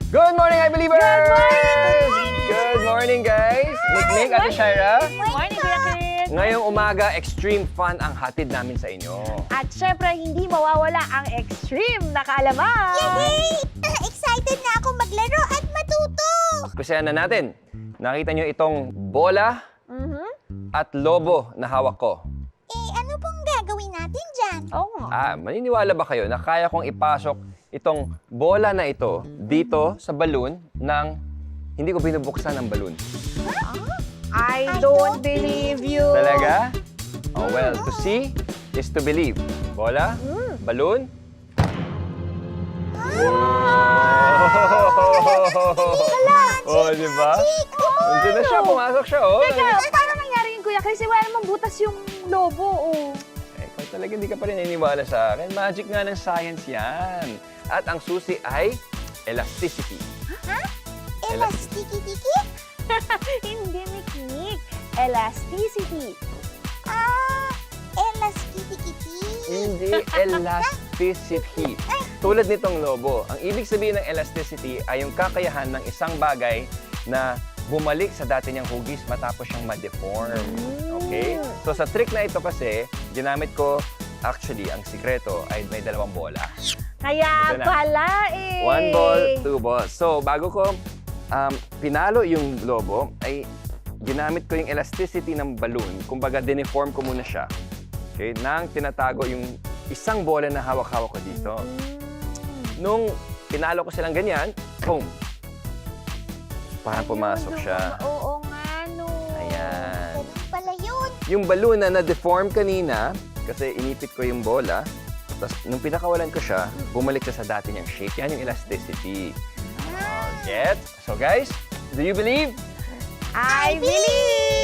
Good morning, I Believers! Good morning! Good morning, guys! Nick, Ate Shaira. Morning, Kuya Chris! Ngayong umaga, extreme fun ang hatid namin sa inyo. At syempre, hindi mawawala ang extreme na kaalaman. Yay! Excited na ako maglaro at matuto! Kusayan na natin. Nakita nyo itong bola at lobo na hawak ko. Ano pong gagawin natin dyan? Oo nga. Maniniwala ba kayo na kaya kong ipasok itong bola na ito dito sa balloon nang hindi ko binubuksan ang balloon? I don't believe you. Talaga? Oh, well, to see is to believe. Bola, balloon. Oh, di ba? Nandiyan na siya, pumasok siya, oh. Teka, paano nangyari yun, Kuya Chris? Wala namang butas yung lobo, oh. Ikaw talaga hindi ka pa rin naniniwala sa akin. Magic nga ng science yan. At ang susi ay elasticity. Elastiki-tiki? Hindi, Nick. Elasticity. Elastiki-tiki? Hindi elasticity. Tulad nitong lobo, ang ibig sabihin ng elasticity ay yung kakayahan ng isang bagay na bumalik sa dati niyang hugis matapos siyang ma-deform. Okay? So sa trick na ito kasi, ginamit ko, actually, ang sikreto ay may dalawang bola. Kaya Ito na. pala eh. 1 ball, 2 balls. So bago ko pinalo yung lobo, ay ginamit ko yung elasticity ng balloon. Kumbaga, dineform ko muna siya. Okay? Nang tinatago yung isang bola na hawak-hawak ko dito. Nung pinalo ko silang ganyan, boom! Parang pumasok siya. Oo nga, no. Ayan. Ganun pala yun. Yung balloon na na-deform kanina, kasi inipit ko yung bola, tapos nung pinakawalan ko siya, bumalik siya sa dati niyang shape. Yan yung elasticity. Get? So guys, do you believe? I believe!